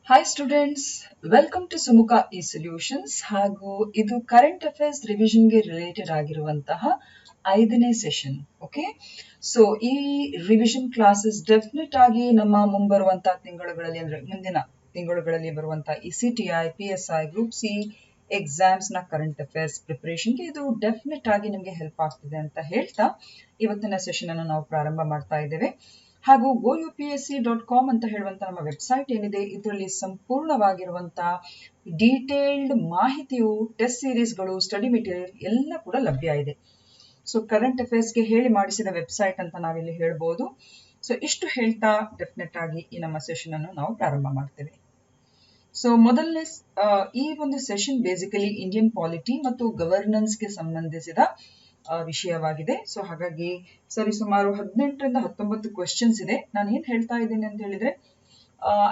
Hi students, welcome to Sumukha e-Solutions. ಹಾಗೂ ಇದು current affairs ರಿವಿಷನ್ಗೆ related ಆಗಿರುವಂತಹ 5ನೇ ಸೆಷನ್. ಓಕೆ, ಸೊ ಈ ರಿವಿಷನ್ ಕ್ಲಾಸಸ್ ಡೆಫಿನೆಟ್ ಆಗಿ ನಮ್ಮ ಮುಂಬರುವಂತಹ ತಿಂಗಳುಗಳಲ್ಲಿ ಅಂದ್ರೆ ಮುಂದಿನ ತಿಂಗಳುಗಳಲ್ಲಿ ಬರುವಂತಹ ಈ CTI, PSI, group C exams ನ ಕರೆಂಟ್ ಅಫೇರ್ಸ್ ಪ್ರಿಪರೇಷನ್ಗೆ ಇದು ಡೆಫಿನೆಟ್ ಆಗಿ ನಿಮಗೆ ಹೆಲ್ಪ್ ಆಗ್ತಿದೆ ಅಂತ ಹೇಳ್ತಾ ಇವತ್ತಿನ ಸೆಷನ್ ಅನ್ನು ನಾವು ಪ್ರಾರಂಭ ಮಾಡ್ತಾ ಇದ್ದೇವೆ. ಹಾಗೂ goupsc.com ಅಂತ ಹೇಳುವಂತ ನಮ್ಮ ವೆಬ್ಸೈಟ್ ಏನಿದೆ, ಇದರಲ್ಲಿ ಸಂಪೂರ್ಣವಾಗಿರುವಂತಹ ಡೀಟೇಲ್ಡ್ ಮಾಹಿತಿಯು, ಟೆಸ್ಟ್ ಸೀರೀಸ್ಗಳು, ಸ್ಟಡಿ ಮೆಟೀರಿಯಲ್ ಎಲ್ಲ ಕೂಡ ಲಭ್ಯ ಇದೆ. ಸೊ ಕರೆಂಟ್ ಅಫೇರ್ಸ್ಗೆ ಹೇಳಿ ಮಾಡಿಸಿದ ವೆಬ್ಸೈಟ್ ಅಂತ ನಾವಿಲ್ಲಿ ಹೇಳ್ಬೋದು. ಸೊ ಇಷ್ಟು ಹೇಳ್ತಾ ಡೆಫಿನೆಟ್ ಆಗಿ ಈ ನಮ್ಮ ಸೆಷನ್ ಅನ್ನು ನಾವು ಪ್ರಾರಂಭ ಮಾಡ್ತೇವೆ. ಸೊ ಮೊದಲನೇ ಈ ಒಂದು ಸೆಷನ್ ಬೇಸಿಕಲಿ ಇಂಡಿಯನ್ ಪಾಲಿಟಿ ಮತ್ತು ಗವರ್ನೆನ್ಸ್ಗೆ ಸಂಬಂಧಿಸಿದ ವಿಷಯವಾಗಿದೆ. ಸೊ ಹಾಗಾಗಿ ಸುಮಾರು 18ರಿಂದ 19 ಕ್ವೆಶ್ಚನ್ಸ್ ಇದೆ. ನಾನು ಏನ್ ಹೇಳ್ತಾ ಇದ್ದೀನಿ ಅಂತ ಹೇಳಿದ್ರೆ,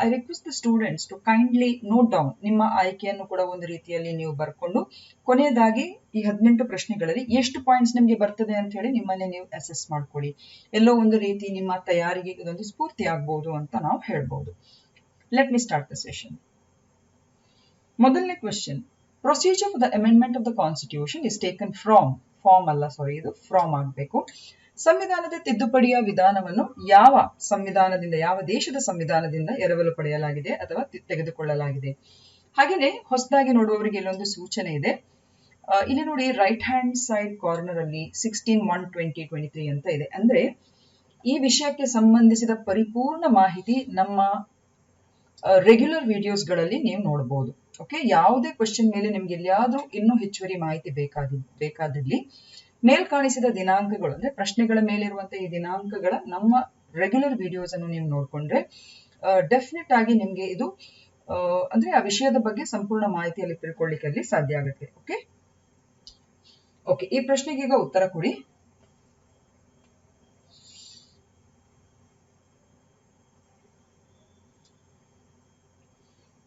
I request the students to kindly note down. ನಿಮ್ಮ ಆಯ್ಕೆಯನ್ನು ಕೂಡ ಒಂದು ರೀತಿಯಲ್ಲಿ ನೀವು ಬರ್ಕೊಂಡು ಕೊನೆಯದಾಗಿ ಈ 18 ಪ್ರಶ್ನೆಗಳಲ್ಲಿ ಎಷ್ಟು ಪಾಯಿಂಟ್ಸ್ ನಿಮಗೆ ಬರ್ತದೆ ಅಂತ ಹೇಳಿ ನಿಮ್ಮನ್ನೇ ನೀವು ಅಸೆಸ್ ಮಾಡ್ಕೊಳ್ಳಿ. ಎಲ್ಲೋ ಒಂದು ರೀತಿ ನಿಮ್ಮ ತಯಾರಿಗೆ ಇದೊಂದು ಸ್ಫೂರ್ತಿ ಆಗ್ಬಹುದು ಅಂತ ನಾವು ಹೇಳ್ಬೋದು. Let me start the session. ಮೊದಲನೇ question, procedure for the amendment of the constitution is taken from ಇದು ಫ್ರಾಮ್ ಆಗಬೇಕು. ಸಂವಿಧಾನದ ತಿದ್ದುಪಡಿಯ ವಿಧಾನವನ್ನು ಯಾವ ದೇಶದ ಸಂವಿಧಾನದಿಂದ ಎರವಲು ಪಡೆಯಲಾಗಿದೆ ಅಥವಾ ತೆಗೆದುಕೊಳ್ಳಲಾಗಿದೆ. ಹಾಗೆಯೇ ಹೊಸದಾಗಿ ನೋಡುವವರಿಗೆ ಇಲ್ಲೊಂದು ಸೂಚನೆ ಇದೆ. ಇಲ್ಲಿ ನೋಡಿ, ರೈಟ್ ಹ್ಯಾಂಡ್ ಸೈಡ್ ಕಾರ್ನರ್ ಅಲ್ಲಿ 16/1/2023 ಅಂತ ಇದೆ. ಅಂದ್ರೆ ಈ ವಿಷಯಕ್ಕೆ ಸಂಬಂಧಿಸಿದ ಪರಿಪೂರ್ಣ ಮಾಹಿತಿ ನಮ್ಮ ರೆಗ್ಯುಲರ್ ವಿಡಿಯೋಸ್ಗಳಲ್ಲಿ ನೀವು ನೋಡಬಹುದು. ಓಕೆ, ಯಾವುದೇ ಕ್ವೆಶ್ಚನ್ ಮೇಲೆ ನಿಮ್ಗೆ ಎಲ್ಲಿಯಾದ್ರೂ ಇನ್ನೂ ಹೆಚ್ಚುವರಿ ಮಾಹಿತಿ ಬೇಕಾದಲ್ಲಿ ಮೇಲ್ಕಾಣಿಸಿದ ದಿನಾಂಕಗಳು ಅಂದ್ರೆ ಪ್ರಶ್ನೆಗಳ ಮೇಲಿರುವಂತಹ ಈ ದಿನಾಂಕಗಳ ನಮ್ಮ ರೆಗ್ಯುಲರ್ ವಿಡಿಯೋಸ್ ಅನ್ನು ನೀವು ನೋಡ್ಕೊಂಡ್ರೆ ಡೆಫಿನೆಟ್ ಆಗಿ ನಿಮ್ಗೆ ಇದು ಅಂದ್ರೆ ಆ ವಿಷಯದ ಬಗ್ಗೆ ಸಂಪೂರ್ಣ ಮಾಹಿತಿಯಲ್ಲಿ ತಿಳ್ಕೊಳ್ಳಿಕ್ಕೆ ಅಲ್ಲಿ ಸಾಧ್ಯ ಆಗುತ್ತೆ. ಓಕೆ, ಈ ಪ್ರಶ್ನೆಗೆ ಈಗ ಉತ್ತರ ಕೊಡಿ.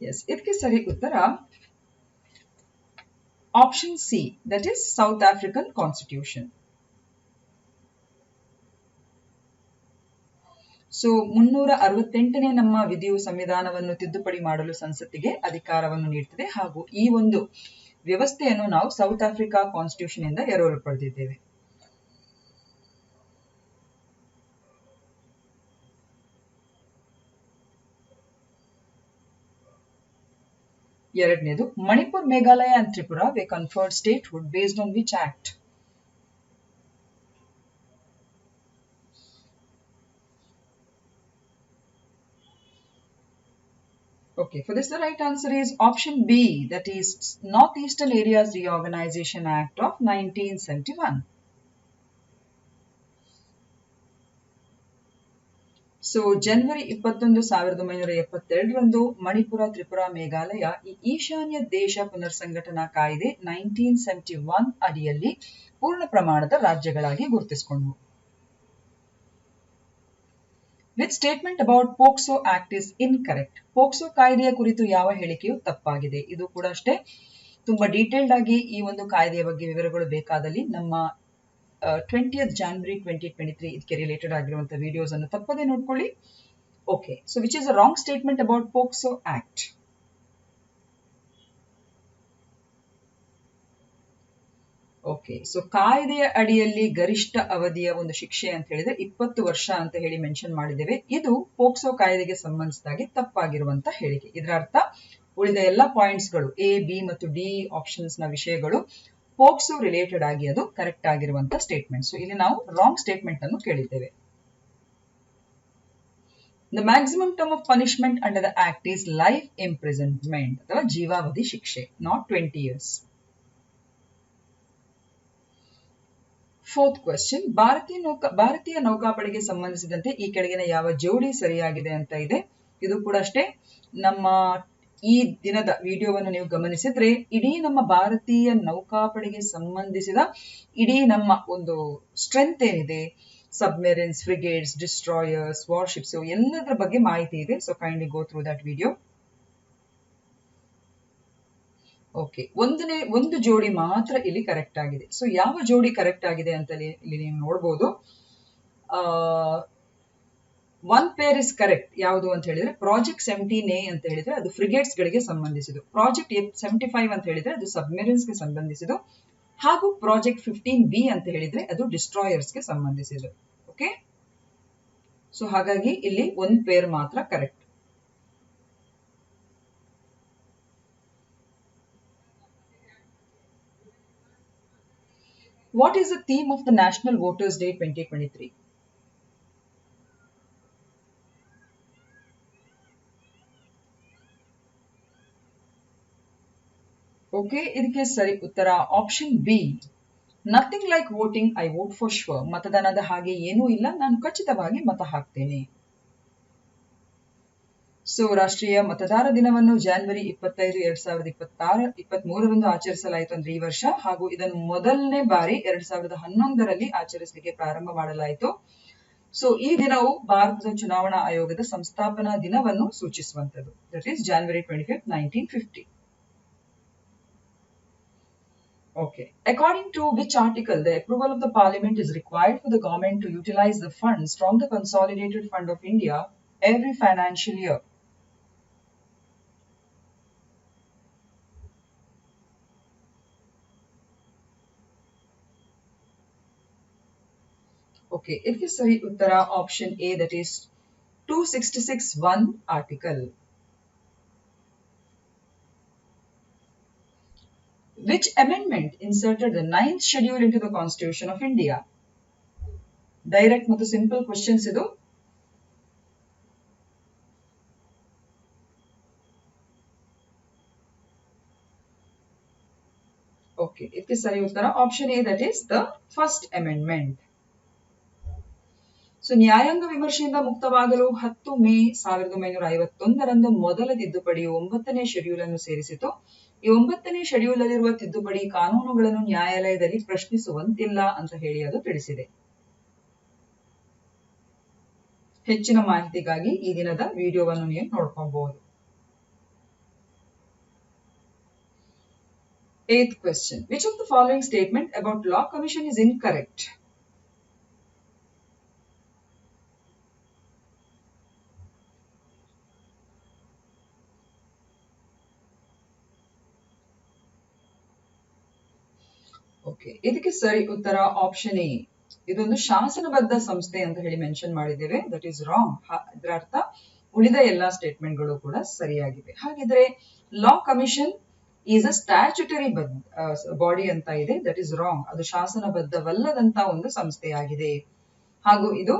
ಎಸ್, ಇದಕ್ಕೆ ಸರಿ ಉತ್ತರ option C, that is South African constitution. So 368ನೇ ನಮ್ಮ ವಿಧಿಯು ಸಂವಿಧಾನವನ್ನು ತಿದ್ದುಪಡಿ ಮಾಡಲು ಸಂಸತ್ತಿಗೆ ಅಧಿಕಾರವನ್ನು ನೀಡುತ್ತದೆ. ಹಾಗೂ ಈ ಒಂದು ವ್ಯವಸ್ಥೆಯನ್ನು ನಾವು ಸೌತ್ ಆಫ್ರಿಕಾ ಕಾನ್ಸ್ಟಿಟ್ಯೂಷನ್ ಇಂದ ಎರವಲು ಪಡೆದಿದ್ದೇವೆ. ಎರಡನೇದು, Manipur, Meghalaya and Tripura were conferred statehood based on which act? Okay, for this the right answer is option B, that is Northeastern Areas Reorganization Act of 1971. So ಜನವರಿ 21, 1972ರಂದು ಮಣಿಪುರ, ತ್ರಿಪುರಾ, ಮೇಘಾಲಯ ಈ ಈಶಾನ್ಯ ದೇಶ ಪುನರ್ಸಂಘಟನಾ ಕಾಯ್ದೆ 1971 ಅಡಿಯಲ್ಲಿ ಪೂರ್ಣ ಪ್ರಮಾಣದ ರಾಜ್ಯಗಳಾಗಿ ಗುರುತಿಸಿಕೊಂಡವು. With statement about POCSO act is incorrect. POCSO ಕಾಯ್ದೆಯ ಕುರಿತು ಯಾವ ಹೇಳಿಕೆಯು ತಪ್ಪಾಗಿದೆ? ಇದು ಕೂಡ ಅಷ್ಟೇ ತುಂಬಾ ಡೀಟೇಲ್ಡ್ ಆಗಿ ಈ ಒಂದು ಕಾಯ್ದೆಯ ಬಗ್ಗೆ ವಿವರಗಳು ಬೇಕಾದಲ್ಲಿ ನಮ್ಮ 20th January 2023 ಇದಕ್ಕೆ ರಿಲೇಟೆಡ್ ಆಗಿರುವಂತಹ ವಿಡಿಯೋಸ್ ಅನ್ನು ತಪ್ಪದೇ ನೋಡ್ಕೊಳ್ಳಿ. Okay, so which is a wrong statement about POCSO act? Okay, so ಕಾಯ್ದೆಯ ಅಡಿಯಲ್ಲಿ ಗರಿಷ್ಠ ಅವಧಿಯ ಒಂದು ಶಿಕ್ಷೆ ಅಂತ ಹೇಳಿದ್ರೆ 20 ವರ್ಷ ಅಂತ ಹೇಳಿ ಮೆನ್ಷನ್ ಮಾಡಿದ್ದೇವೆ. ಇದು ಪೋಕ್ಸೋ ಕಾಯ್ದೆಗೆ ಸಂಬಂಧಿಸಿದಾಗಿ ತಪ್ಪಾಗಿರುವಂತಹ ಹೇಳಿಕೆ. ಇದರ ಅರ್ಥ ಉಳಿದ ಎಲ್ಲ ಪಾಯಿಂಟ್ಸ್ಗಳು A, B ಮತ್ತು D ಆಪ್ಷನ್ಸ್ ನ ವಿಷಯಗಳು ಪೋಕ್ಸೋ ರಿಲೇಟೆಡ್ ಆಗಿ ಅದು ಕರೆಕ್ಟ್ ಆಗಿರುವಂತಹ ಸ್ಟೇಟ್ಮೆಂಟ್. ಸೊ ಇಲ್ಲಿ ನಾವು ರಾಂಗ್ ಸ್ಟೇಟ್ಮೆಂಟ್ ಅನ್ನು ಕೇಳಿದ್ದೇವೆ. The maximum term of punishment under the act is life imprisonment ಅಥವಾ ಜೀವಾವಧಿ ಶಿಕ್ಷೆ, ನಾಟ್ 20 years. ಫೋರ್ತ್ ಕ್ವೆಶ್ಚನ್, ಭಾರತೀಯ ನೌಕಾಪಡೆಗೆ ಸಂಬಂಧಿಸಿದಂತೆ ಈ ಕೆಳಗಿನ ಯಾವ ಜೋಡಿ ಸರಿಯಾಗಿದೆ ಅಂತ ಇದೆ. ಇದು ಕೂಡ ಅಷ್ಟೇ ನಮ್ಮ ಈ ದಿನದ ವಿಡಿಯೋವನ್ನು ನೀವು ಗಮನಿಸಿದ್ರೆ ಇಡೀ ನಮ್ಮ ಭಾರತೀಯ ನೌಕಾಪಡೆಗೆ ಸಂಬಂಧಿಸಿದ ಇಡೀ ನಮ್ಮ ಒಂದು ಸ್ಟ್ರೆಂತ್ ಏನಿದೆ, ಸಬ್ಮೆರಿನ್ಸ್, ಫ್ರಿಗೇಟ್ಸ್, ಡಿಸ್ಟ್ರಾಯರ್ಸ್, ವಾರ್ಶಿಪ್ಸ್ ಎಲ್ಲದರ ಬಗ್ಗೆ ಮಾಹಿತಿ ಇದೆ. So kindly go through that video. Okay, ಒಂದು ಜೋಡಿ ಮಾತ್ರ ಇಲ್ಲಿ ಕರೆಕ್ಟ್ ಆಗಿದೆ. ಸೊ ಯಾವ ಜೋಡಿ ಕರೆಕ್ಟ್ ಆಗಿದೆ ಅಂತ ಇಲ್ಲಿ ನೀವು ನೋಡಬಹುದು. ಒನ್ ಪೇರ್ ಇಸ್ ಕರೆಕ್ಟ್ ಯಾವುದು ಅಂತ ಹೇಳಿದ್ರೆ ಪ್ರಾಜೆಕ್ಟ್ 17A ಅಂತ ಹೇಳಿದ್ರೆ ಅದು ಫ್ರಿಗೇಟ್ಸ್ ಗಳಿಗೆ ಸಂಬಂಧಿಸಿದ್ದು, ಪ್ರಾಜೆಕ್ಟ್ 75 ಅಂತ ಹೇಳಿದ್ರೆ ಅದು ಸಬ್ಮೆರಿನ್ಸ್ ಗೆ ಸಂಬಂಧಿಸಿದ್ದು, ಹಾಗೂ ಪ್ರಾಜೆಕ್ಟ್ 15B ಅಂತ ಹೇಳಿದ್ರೆ ಅದು ಡಿಸ್ಟ್ರಾಯರ್ಸ್ ಗೆ ಸಂಬಂಧಿಸಿದ್ದು. ಓಕೆ, ಸೊ ಹಾಗಾಗಿ ಇಲ್ಲಿ ಒಂದು ಪೇರ್ ಮಾತ್ರ correct. What is the theme of the National Voters Day 2023? Okay, ಇದಕ್ಕೆ ಸರಿ ಉತ್ತರ option B, nothing like voting, I vote for sure. ಮತದಾನದ ಹಾಗೆ ಏನೂ ಇಲ್ಲ, ನಾನು ಖಚಿತವಾಗಿ ಮತ ಹಾಕ್ತೇನೆ. ಸೊ ರಾಷ್ಟ್ರೀಯ ಮತದಾರ ದಿನವನ್ನು ಜನವರಿ 25, 2023 ಆಚರಿಸಲಾಯಿತು ಅಂದ್ರೆ ಈ ವರ್ಷ, ಹಾಗೂ ಇದನ್ನು ಮೊದಲನೇ ಬಾರಿ 2011ರಲ್ಲಿ ಆಚರಿಸಲಿಕ್ಕೆ ಪ್ರಾರಂಭ ಮಾಡಲಾಯಿತು. ಸೊ ಈ ದಿನವು ಭಾರತದ ಚುನಾವಣಾ ಆಯೋಗದ ಸಂಸ್ಥಾಪನಾ ದಿನವನ್ನು ಸೂಚಿಸುವಂತದ್ದು. That is January 25, 1950. Okay. According to which article the approval of the Parliament is required for the government to utilize the funds from the Consolidated Fund of India every financial year? Okay, it is sahi uttara option A, that is 266(1) article. Which amendment inserted the 9th schedule into the Constitution of India? Direct ಮತ್ತು simple questions ಇದು. Okay, ಇದಕ್ಕೆ ಸರಿ ಉತ್ತರ option A, that is the first amendment. So ನ್ಯಾಯಾಂಗ ವಿಮರ್ಶೆಯಿಂದ ಮುಕ್ತವಾಗಲು 10 ಮೇ 1951ರಂದು ಮೊದಲ ತಿದ್ದುಪಡಿಯು 9ನೇ schedule ಅನ್ನು ಸೇರಿಸಿತು. ಈ 9ನೇ schedule ಅಲ್ಲಿರುವ ತಿದ್ದುಪಡಿ ಕಾನೂನುಗಳನ್ನು ನ್ಯಾಯಾಲಯದಲ್ಲಿ ಪ್ರಶ್ನಿಸುವಂತಿಲ್ಲ ಅಂತ ಹೇಳಿ ಅದು ತಿಳಿಸಿದೆ. ಹೆಚ್ಚಿನ ಮಾಹಿತಿಗಾಗಿ ಈ ದಿನದ ವಿಡಿಯೋವನ್ನು ನೀವು ನೋಡ್ಕೊಬಹುದು. 8th question. Which of the following statement about Law Commission is incorrect? Okay, ಇದಕ್ಕೆ ಸರಿ ಉತ್ತರ ಆಪ್ಷನ್ ಎ. ಇದೊಂದು ಶಾಸನಬದ್ಧ ಸಂಸ್ಥೆ ಅಂತ ಹೇಳಿ ಮೆನ್ಷನ್ ಮಾಡಿದ್ದೇವೆ. That is wrong. ಇದರ ಅರ್ಥ ಉಳಿದ ಎಲ್ಲಾ ಸ್ಟೇಟ್ಮೆಂಟ್ಗಳು ಕೂಡ ಸರಿಯಾಗಿವೆ. ಹಾಗಿದ್ರೆ ಲಾ commission is a statutory body ಅಂತ ಇದೆ. That is wrong. ಅದು ಶಾಸನಬದ್ಧವಲ್ಲದಂತ ಒಂದು ಸಂಸ್ಥೆಯಾಗಿದೆ. ಹಾಗೂ ಇದು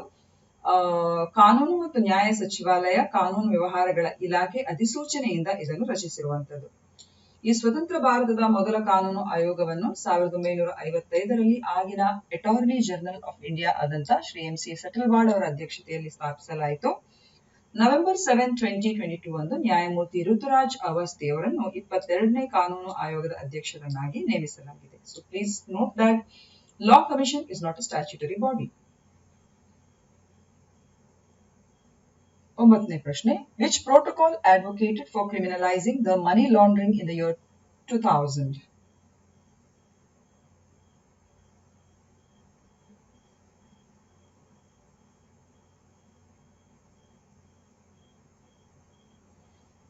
ಕಾನೂನು ಮತ್ತು ನ್ಯಾಯ ಸಚಿವಾಲಯ, ಕಾನೂನು ವ್ಯವಹಾರಗಳ ಇಲಾಖೆ ಅಧಿಸೂಚನೆಯಿಂದ ಇದನ್ನು ರಚಿಸಿರುವಂತದ್ದು. ಈ ಸ್ವತಂತ್ರ ಭಾರತದ ಮೊದಲ ಕಾನೂನು ಆಯೋಗವನ್ನು 1955ರಲ್ಲಿ ಆಗಿನ ಅಟಾರ್ನಿ ಜನರಲ್ ಆಫ್ ಇಂಡಿಯಾ ಆದಂತ ಶ್ರೀ MC ಸೆಟಲ್ವಾಡ್ ಅವರ ಅಧ್ಯಕ್ಷತೆಯಲ್ಲಿ ಸ್ಥಾಪಿಸಲಾಯಿತು. ನವೆಂಬರ್ 7, 2022 ಅಂದು ನ್ಯಾಯಮೂರ್ತಿ ಋತುರಾಜ್ ಅವಸ್ಥಿ ಅವರನ್ನು 22ನೇ ಕಾನೂನು ಆಯೋಗದ ಅಧ್ಯಕ್ಷರನ್ನಾಗಿ ನೇಮಿಸಲಾಗಿದೆ. So please note that law commission is not a statutory body. 9ನೇ ಪ್ರಶ್ನೆ. Which protocol advocated for criminalizing the money laundering in the year 2000?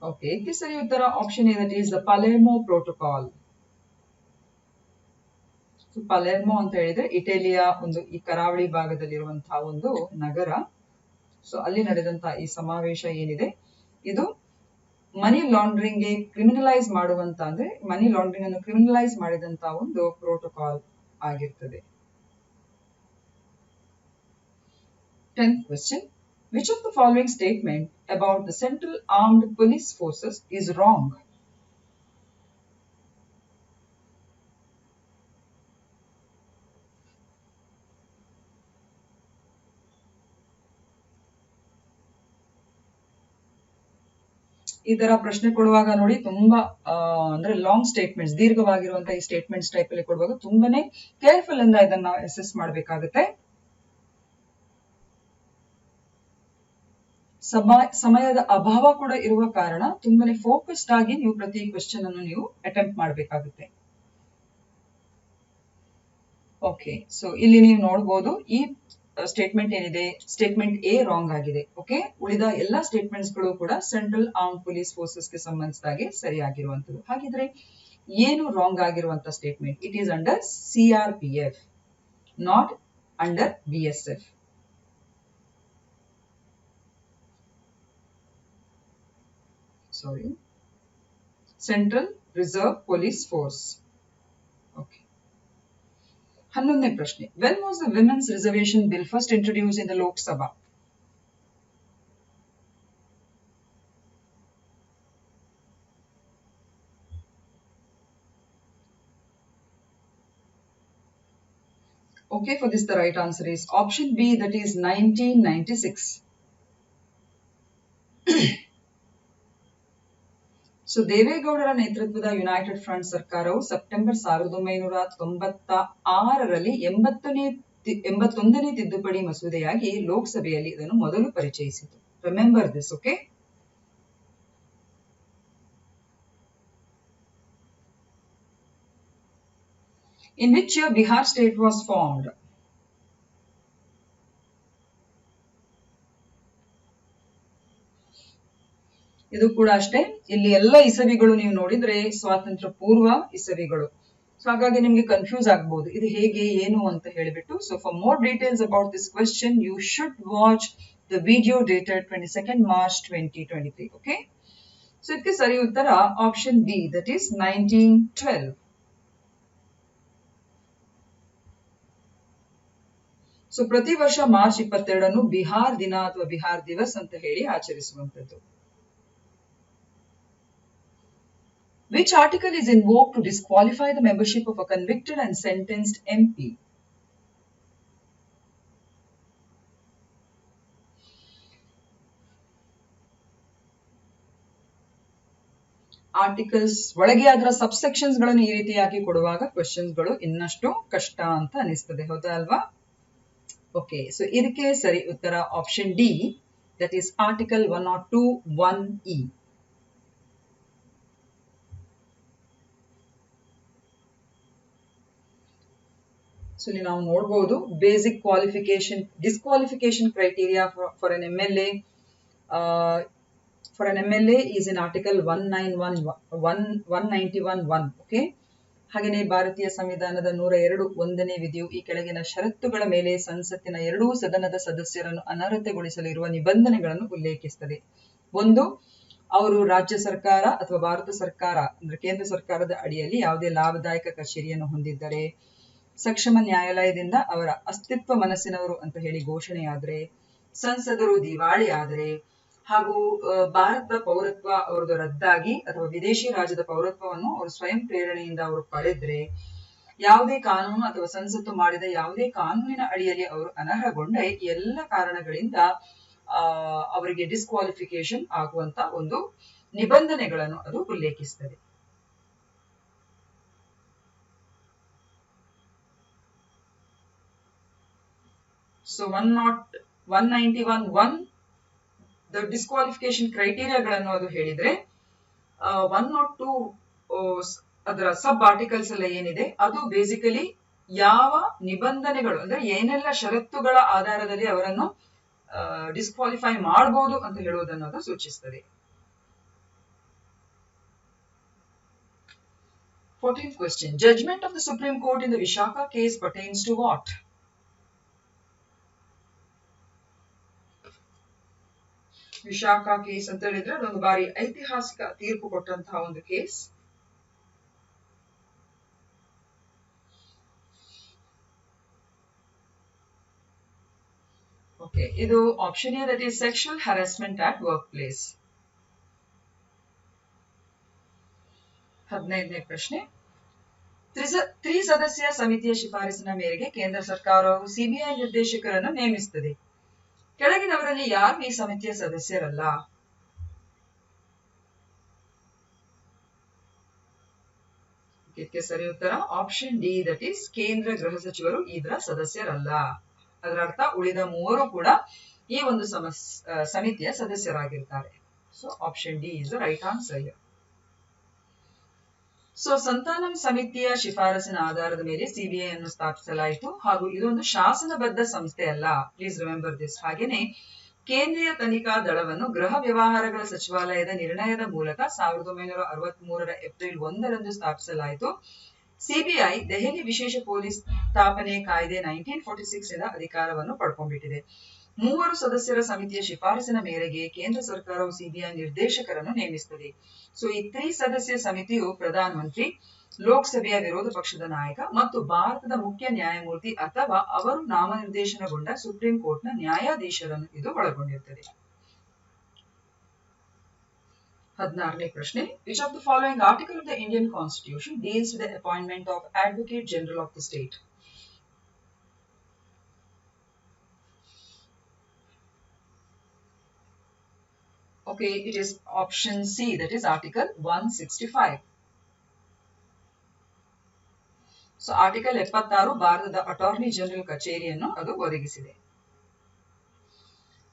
Okay, ಇದಕ್ಕೆ ಸರಿ ಉತ್ತರ option A, that is the Palermo Protocol. So Palermo ಅಂತ ಹೇಳಿದ್ರೆ ಇಟಲಿಯ ಒಂದು ಈ ಕರಾವಳಿ ಭಾಗದಲ್ಲಿರುವಂತಹ ಒಂದು ನಗರ. ಸೊ ಅಲ್ಲಿ ನಡೆದಂತಹ ಈ ಸಮಾವೇಶ ಏನಿದೆ ಇದು ಮನಿ ಲಾಂಡ್ರಿಂಗ್ ಗೆ ಕ್ರಿಮಿನಲೈಸ್ ಮಾಡುವಂತ, ಅಂದ್ರೆ ಮನಿ ಲಾಂಡ್ರಿಂಗ್ ಅನ್ನು ಕ್ರಿಮಿನಲೈಸ್ ಮಾಡಿದಂತಹ ಒಂದು ಪ್ರೋಟೋಕಾಲ್ ಆಗಿರ್ತದೆ. 10th question. Which of the following statement about the Central Armed Police Forces is wrong? ಇದರ ಪ್ರಶ್ನೆ ಕೊಡುವಾಗ ನೋಡಿ ತುಂಬಾ ಅಂದ್ರೆ ಲಾಂಗ್ ಸ್ಟೇಟ್ಮೆಂಟ್ಸ್, ದೀರ್ಘವಾಗಿರುವಂತಹ ಈ ಸ್ಟೇಟ್ಮೆಂಟ್ಸ್ ಟೈಪ್ ಅಲ್ಲಿ ಕೊಡುವಾಗ ತುಂಬಾನೇ ಕೇರ್ಫುಲ್ ಇಂದ ಇದನ್ನ ಅಸೆಸ್ ಮಾಡಬೇಕಾಗುತ್ತೆ. ಸಮಯದ ಅಭಾವ ಕೂಡ ಇರುವ ಕಾರಣ ತುಂಬಾನೇ ಫೋಕಸ್ಡ್ ಆಗಿ ನೀವು ಪ್ರತಿ ಕ್ವೆಶ್ಚನ್ ಅನ್ನು ನೀವು ಅಟೆಂಪ್ಟ್ ಮಾಡಬೇಕಾಗುತ್ತೆ. ಓಕೆ, ಸೊ ಇಲ್ಲಿ ನೀವು ನೋಡಬಹುದು ಈ ಸ್ಟೇಟ್ಮೆಂಟ್ ಏನಿದೆ, ಸ್ಟೇಟ್ಮೆಂಟ್ ಎ ರಾಂಗ್ ಆಗಿದೆ. ಓಕೆ, ಉಳಿದ ಎಲ್ಲಾ ಸ್ಟೇಟ್ಮೆಂಟ್ಸ್ ಗಳು ಕೂಡ ಸೆಂಟ್ರಲ್ ಆರ್ಮ್ ಪೊಲೀಸ್ ಫೋರ್ಸಸ್ ಗೆ ಸಂಬಂಧಿಸಿದಾಗೆ ಸರಿಯಾಗಿರುವಂತದ್ದು. ಹಾಗಿದ್ರೆ ಏನು ರಾಂಗ್ ಆಗಿರುವಂತ statement? It is under CRPF, not under BSF. Sorry, central reserve police force. Okay. 11ನೇ ಪ್ರಶ್ನೆ. When was the Women's Reservation Bill first introduced in the Lok Sabha? Okay, for this the right answer is option B, that is 1996. So ದೇವೇಗೌಡರ ನೇತೃತ್ವದ United front ಸರ್ಕಾರವು September 1996ರಲ್ಲಿ 81ನೇ ತಿದ್ದುಪಡಿ ಮಸೂದೆಯಾಗಿ ಲೋಕಸಭೆಯಲ್ಲಿ ಇದನ್ನು ಮೊದಲು ಪರಿಚಯಿಸಿತು. Remember this. Okay. In which year Bihar state was formed? ಇದು ಕೂಡ ಅಷ್ಟೇ. ಇಲ್ಲಿ ಎಲ್ಲ ಇಸವಿಗಳು ನೀವು ನೋಡಿದ್ರೆ ಸ್ವಾತಂತ್ರ್ಯ ಪೂರ್ವ ಇಸವಿಗಳು. ಸೊ ಹಾಗಾಗಿ ನಿಮ್ಗೆ ಕನ್ಫ್ಯೂಸ್ ಆಗ್ಬಹುದು ಇದು ಹೇಗೆ ಏನು ಅಂತ ಹೇಳಿಬಿಟ್ಟು. So for more details about this question you should watch the video dated 22nd March 2023. Okay. So ಇದಕ್ಕೆ ಸರಿ ಉತ್ತರ option B, that is 1912. So ಪ್ರತಿ ವರ್ಷ ಮಾರ್ಚ್ 22 ಬಿಹಾರ್ ದಿನ ಅಥವಾ ಬಿಹಾರ್ ದಿವಸ್ ಅಂತ ಹೇಳಿ ಆಚರಿಸುವಂತದ್ದು. Which article is invoked to disqualify the membership of a convicted and sentenced MP? Articles ಒಳಗೆ ಅದರ ಸಬ್ಸೆಕ್ಷನ್ಸ್ ಗಳನ್ನು ಈ ರೀತಿಯಾಗಿ ಕೊಡುವಾಗ ಕ್ವೆಶ್ಚನ್ಸ್ ಗಳು ಇನ್ನಷ್ಟು ಕಷ್ಟ ಅಂತ ಅನಿಸ್ತದೆ, ಹೌದಾ ಅಲ್ವಾ? ಓಕೆ. ಸೊ ಇದಕ್ಕೆ ಸರಿ ಉತ್ತರ option D, that is article 102(1)(e). So ಇಲ್ಲಿ ನಾವು ನೋಡಬಹುದು basic qualification, disqualification criteria for N MLA. For an MLA is in article 191(1). Okay. ಹಾಗೆಯೇ ಭಾರತೀಯ ಸಂವಿಧಾನದ 102(1)ನೇ ವಿಧಿಯು ಈ ಕೆಳಗಿನ ಷರತ್ತುಗಳ ಮೇಲೆ ಸಂಸತ್ತಿನ ಎರಡೂ ಸದನದ ಸದಸ್ಯರನ್ನು ಅನರ್ಹತೆಗೊಳಿಸಲಿರುವ ನಿಬಂಧನೆಗಳನ್ನು ಉಲ್ಲೇಖಿಸುತ್ತದೆ. 1, ಅವರು ರಾಜ್ಯ ಸರ್ಕಾರ ಅಥವಾ ಭಾರತ ಸರ್ಕಾರ ಅಂದ್ರೆ ಕೇಂದ್ರ ಸರ್ಕಾರದ ಅಡಿಯಲ್ಲಿ ಯಾವುದೇ ಲಾಭದಾಯಕ ಕಚೇರಿಯನ್ನು ಹೊಂದಿದ್ದರೆ, ಸಕ್ಷಮ ನ್ಯಾಯಾಲಯದಿಂದ ಅವರ ಅಸ್ತಿತ್ವ ಮನಸ್ಸಿನವರು ಅಂತ ಹೇಳಿ ಘೋಷಣೆಯಾದರೆ, ಸಂಸದರು ದಿವಾಳಿ ಆದರೆ, ಹಾಗೂ ಭಾರತದ ಪೌರತ್ವ ಅವರದು ರದ್ದಾಗಿ ಅಥವಾ ವಿದೇಶಿ ರಾಜ್ಯದ ಪೌರತ್ವವನ್ನು ಅವರು ಸ್ವಯಂ ಪ್ರೇರಣೆಯಿಂದ ಅವರು ಪಡೆದ್ರೆ, ಯಾವುದೇ ಕಾನೂನು ಅಥವಾ ಸಂಸತ್ತು ಮಾಡಿದ ಯಾವುದೇ ಕಾನೂನಿನ ಅಡಿಯಲ್ಲಿ ಅವರು ಅನರ್ಹಗೊಂಡ ಎಲ್ಲ ಕಾರಣಗಳಿಂದ ಅವರಿಗೆ ಡಿಸ್ಕ್ವಾಲಿಫಿಕೇಶನ್ ಆಗುವಂತ ಒಂದು ನಿಬಂಧನೆಗಳನ್ನು ಅದು ಉಲ್ಲೇಖಿಸುತ್ತದೆ. ಸೊ 191(1) ದ ಡಿಸ್ಕ್ವಾಲಿಫಿಕೇಶನ್ ಕ್ರೈಟೀರಿಯಾಗಳನ್ನು ಅದು ಹೇಳಿದ್ರೆ, 102 ಅದರ ಸಬ್ ಆರ್ಟಿಕಲ್ಸ್ ಎಲ್ಲ ಏನಿದೆ ಅದು ಬೇಸಿಕಲಿ ಯಾವ ನಿಬಂಧನೆಗಳು ಅಂದ್ರೆ ಏನೆಲ್ಲ ಷರತ್ತುಗಳ ಆಧಾರದಲ್ಲಿ ಅವರನ್ನು ಡಿಸ್ಕ್ವಾಲಿಫೈ ಮಾಡಬಹುದು ಅಂತ ಹೇಳುವುದನ್ನು ಅದು ಸೂಚಿಸುತ್ತದೆ. 14th question. Judgment of the Supreme Court in the Vishaka case pertains to what? Vishakha case ಅಂತ ಹೇಳಿದ್ರೆ ಅದೊಂದು ಬಾರಿ ಐತಿಹಾಸಿಕ ತೀರ್ಪು ಕೊಟ್ಟಂತಹ ಒಂದು ಕೇಸ್. ಓಕೆ. ಇದು option A, that is sexual harassment at workplace. 15ನೇ ಪ್ರಶ್ನೆ. ತ್ರಿಸದಸ್ಯ ಸಮಿತಿಯ ಶಿಫಾರಸಿನ ಮೇರೆಗೆ ಕೇಂದ್ರ ಸರ್ಕಾರವು ಸಿಬಿಐ ನಿರ್ದೇಶಕರನ್ನು ನೇಮಿಸುತ್ತದೆ. ಕೆಳಗಿನವರಲ್ಲಿ ಯಾರು ಈ ಸಮಿತಿಯ ಸದಸ್ಯರಲ್ಲ? ಇದಕ್ಕೆ ಸರಿ ಉತ್ತರ ಆಪ್ಷನ್ ಡಿ, ದಟ್ ಈಸ್ ಕೇಂದ್ರ ಗೃಹ ಸಚಿವರು ಇದರ ಸದಸ್ಯರಲ್ಲ. ಅದರ ಅರ್ಥ ಉಳಿದ 3 ಕೂಡ ಈ ಒಂದು ಸಮಿತಿಯ ಸದಸ್ಯರಾಗಿರ್ತಾರೆ. So option D is the right answer. So Santhanam ಸಮಿತಿಯ ಶಿಫಾರಸಿನ ಆಧಾರದ ಮೇಲೆ ಸಿಬಿಐ ಅನ್ನು ಸ್ಥಾಪಿಸಲಾಯಿತು ಹಾಗೂ ಇದೊಂದು ಶಾಸನಬದ್ಧ ಸಂಸ್ಥೆ ಅಲ್ಲ. Please remember this. ಹಾಗೇನೆ ಕೇಂದ್ರೀಯ ತನಿಖಾ ದಳವನ್ನು ಗೃಹ ವ್ಯವಹಾರಗಳ ಸಚಿವಾಲಯದ ನಿರ್ಣಯದ ಮೂಲಕ 1963 ಏಪ್ರಿಲ್ 1 ಸ್ಥಾಪಿಸಲಾಯಿತು. ಸಿಬಿಐ ದೆಹಲಿ ವಿಶೇಷ ಪೊಲೀಸ್ ಸ್ಥಾಪನೆ ಕಾಯ್ದೆ 1946 ಇಂದ ಅಧಿಕಾರವನ್ನು ಪಡ್ಕೊಂಡ್ಬಿಟ್ಟಿದೆ. 3 ಸದಸ್ಯರ ಸಮಿತಿಯ ಶಿಫಾರಸಿನ ಮೇರೆಗೆ ಕೇಂದ್ರ ಸರ್ಕಾರವು ಸಿಬಿಐ ನಿರ್ದೇಶಕರನ್ನು ನೇಮಿಸುತ್ತದೆ. ಸೊ ಈ 3 ಸದಸ್ಯ ಸಮಿತಿಯು ಪ್ರಧಾನಮಂತ್ರಿ, ಲೋಕಸಭೆಯ ವಿರೋಧ ಪಕ್ಷದ ನಾಯಕ ಮತ್ತು ಭಾರತದ ಮುಖ್ಯ ನ್ಯಾಯಮೂರ್ತಿ ಅಥವಾ ಅವರು ನಾಮನಿರ್ದೇಶನಗೊಂಡ ಸುಪ್ರೀಂ ಕೋರ್ಟ್ನ ನ್ಯಾಯಾಧೀಶರನ್ನು ಇದು ಒಳಗೊಂಡಿರುತ್ತದೆ. 16ನೇ ಪ್ರಶ್ನೆ. Which of the following article of the Indian Constitution deals with the appointment of Advocate General of the state? Okay, it is option C, that is Article 165. So article 76 ಭಾರತದ ಅಟಾರ್ನಿ ಜನರಲ್ ಕಚೇರಿಯನ್ನು ಅದು ಒದಗಿಸಿದೆ.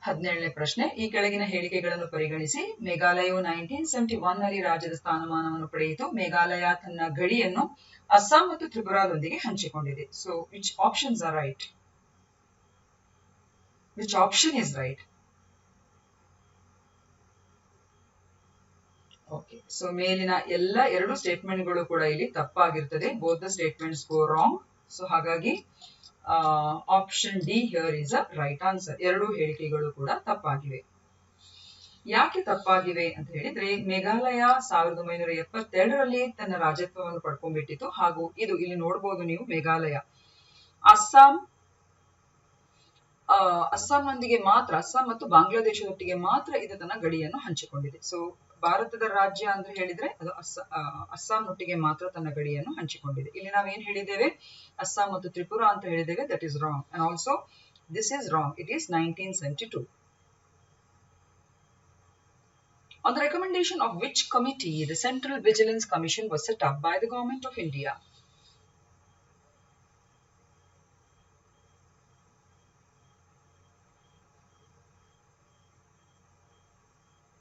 17ನೇ ಪ್ರಶ್ನೆ. ಈ ಕೆಳಗಿನ ಹೇಳಿಕೆಗಳನ್ನು ಪರಿಗಣಿಸಿ. ಮೇಘಾಲಯವು 1971 ನಲ್ಲಿ ರಾಜ್ಯದ ಸ್ಥಾನಮಾನವನ್ನು ಪಡೆಯಿತು. ಮೇಘಾಲಯ ತನ್ನ ಗಡಿಯನ್ನು ಅಸ್ಸಾಂ ಮತ್ತು ತ್ರಿಪುರಾದೊಂದಿಗೆ ಹಂಚಿಕೊಂಡಿದೆ. So which options are right? Which option is right? Okay, so ಮೇಲಿನ ಎಲ್ಲ 2 ಸ್ಟೇಟ್ಮೆಂಟ್ಗಳು ಕೂಡ ಇಲ್ಲಿ ತಪ್ಪಾಗಿರ್ತದೆ. Both the statements go wrong. So ಹಾಗಾಗಿ option D here is a right answer. 2 ಹೇಳಿಕೆಗಳು ಕೂಡ ತಪ್ಪಾಗಿವೆ. ಯಾಕೆ ತಪ್ಪಾಗಿವೆ ಅಂತ ಹೇಳಿದ್ರೆ, ಮೇಘಾಲಯ 1972ರಲ್ಲಿ ತನ್ನ ರಾಜ್ಯತ್ವವನ್ನು ಪಡ್ಕೊಂಡ್ಬಿಟ್ಟಿತ್ತು. ಹಾಗೂ ಇದು ಇಲ್ಲಿ ನೋಡಬಹುದು ನೀವು, ಮೇಘಾಲಯ ಅಸ್ಸಾಂನೊಂದಿಗೆ ಮಾತ್ರ, ಅಸ್ಸಾಂ ಮತ್ತು ಬಾಂಗ್ಲಾದೇಶದೊಟ್ಟಿಗೆ ಮಾತ್ರ ಇದು ತನ್ನ ಗಡಿಯನ್ನು ಹಂಚಿಕೊಂಡಿದೆ. ಸೊ ಭಾರತದ ರಾಜ್ಯ ಅಂತ ಹೇಳಿದ್ರೆ ಅದು ಅಸ್ಸಾಂನೊಟ್ಟಿಗೆ ಮಾತ್ರ ತನ್ನ ಗಡಿಯನ್ನು ಹಂಚಿಕೊಂಡಿದೆ. ಇಲ್ಲಿ ನಾವೇನ್ ಹೇಳಿದ್ದೇವೆ, ಅಸ್ಸಾಂ ಮತ್ತು ತ್ರಿಪುರಾ ಅಂತ ಹೇಳಿದ್ದೇವೆ. That is wrong. And also this is wrong. It is 1972. On the recommendation of which committee the Central Vigilance Commission was set up by the Government of India?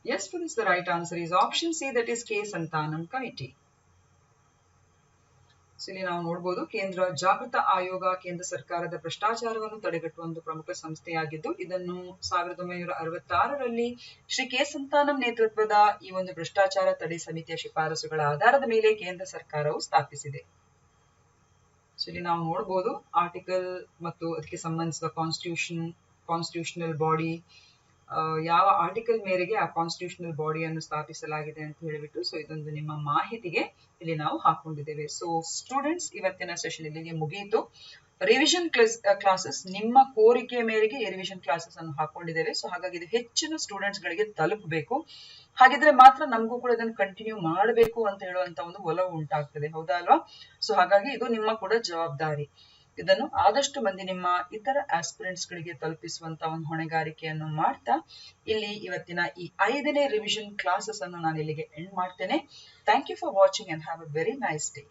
Yes, for this the right answer is option C, that is K Santanam Committee. So ಇಲ್ಲಿ ನಾವು ನೋಡಬಹುದು, ಕೇಂದ್ರ ಜಾಗೃತ ಆಯೋಗ ಕೇಂದ್ರ ಸರ್ಕಾರದ ಭ್ರಷ್ಟಾಚಾರವನ್ನು ತಡೆಗಟ್ಟುವ ಒಂದು ಪ್ರಮುಖ ಸಂಸ್ಥೆಯಾಗಿದ್ದು, ಇದನ್ನು 1966ರಲ್ಲಿ ಶ್ರೀ ಕೆ ಸಂತಾನಂ ನೇತೃತ್ವದ ಈ ಒಂದು ಭ್ರಷ್ಟಾಚಾರ ತಡೆ ಸಮಿತಿಯ ಶಿಫಾರಸುಗಳ ಆಧಾರದ ಮೇಲೆ ಕೇಂದ್ರ ಸರ್ಕಾರವು ಸ್ಥಾಪಿಸಿದೆ. ಸೊ ಇಲ್ಲಿ ನಾವು ನೋಡಬಹುದು ಆರ್ಟಿಕಲ್ ಮತ್ತು ಅದಕ್ಕೆ ಸಂಬಂಧಿಸಿದ ಕಾನ್ಸ್ಟಿಟ್ಯೂಷನಲ್ ಬಾಡಿ, ಯಾವ ಆರ್ಟಿಕಲ್ ಮೇರೆಗೆ ಆ ಕಾನ್ಸ್ಟಿಟ್ಯೂಷನಲ್ ಬಾಡಿಯನ್ನು ಸ್ಥಾಪಿಸಲಾಗಿದೆ ಅಂತ ಹೇಳಿಬಿಟ್ಟು. ಸೊ ಇದೊಂದು ನಿಮ್ಮ ಮಾಹಿತಿಗೆ ಇಲ್ಲಿ ನಾವು ಹಾಕೊಂಡಿದ್ದೇವೆ. ಸೊ ಸ್ಟೂಡೆಂಟ್ಸ್, ಇವತ್ತಿನ ಸೆಷನ್ ಇಲ್ಲಿಗೆ ಮುಗಿಯಿತು. ರಿವಿಷನ್ ಕ್ಲಾಸಸ್ ನಿಮ್ಮ ಕೋರಿಕೆಯ ಮೇರೆಗೆ ಈ ರಿವಿಷನ್ ಕ್ಲಾಸಸ್ ಅನ್ನು ಹಾಕೊಂಡಿದ್ದೇವೆ. ಸೊ ಹಾಗಾಗಿ ಇದು ಹೆಚ್ಚಿನ ಸ್ಟೂಡೆಂಟ್ಸ್ ಗಳಿಗೆ ತಲುಪಬೇಕು. ಹಾಗಿದ್ರೆ ಮಾತ್ರ ನಮಗೂ ಕೂಡ ಇದನ್ನು ಕಂಟಿನ್ಯೂ ಮಾಡಬೇಕು ಅಂತ ಹೇಳುವಂತ ಒಂದು ಒಲವು ಉಂಟಾಗ್ತದೆ, ಹೌದಾ ಅಲ್ವಾ? ಸೊ ಹಾಗಾಗಿ ಇದು ನಿಮ್ಮ ಕೂಡ ಜವಾಬ್ದಾರಿ. ಇದನ್ನು ಆದಷ್ಟು ಮಂದಿ ನಿಮ್ಮ ಇತರ ಆಸ್ಪಿರೆಂಟ್ಸ್ ಗಳಿಗೆ ತಲುಪಿಸುವಂತ ಒಂದು ಹೊಣೆಗಾರಿಕೆಯನ್ನು ಮಾಡ್ತಾ ಇಲ್ಲಿ ಇವತ್ತಿನ ಈ 5ನೇ ರಿವಿಷನ್ ಕ್ಲಾಸಸ್ ಅನ್ನು ನಾನು ಇಲ್ಲಿಗೆ ಎಂಡ್ ಮಾಡ್ತೇನೆ. Thank you for watching and have a very nice day.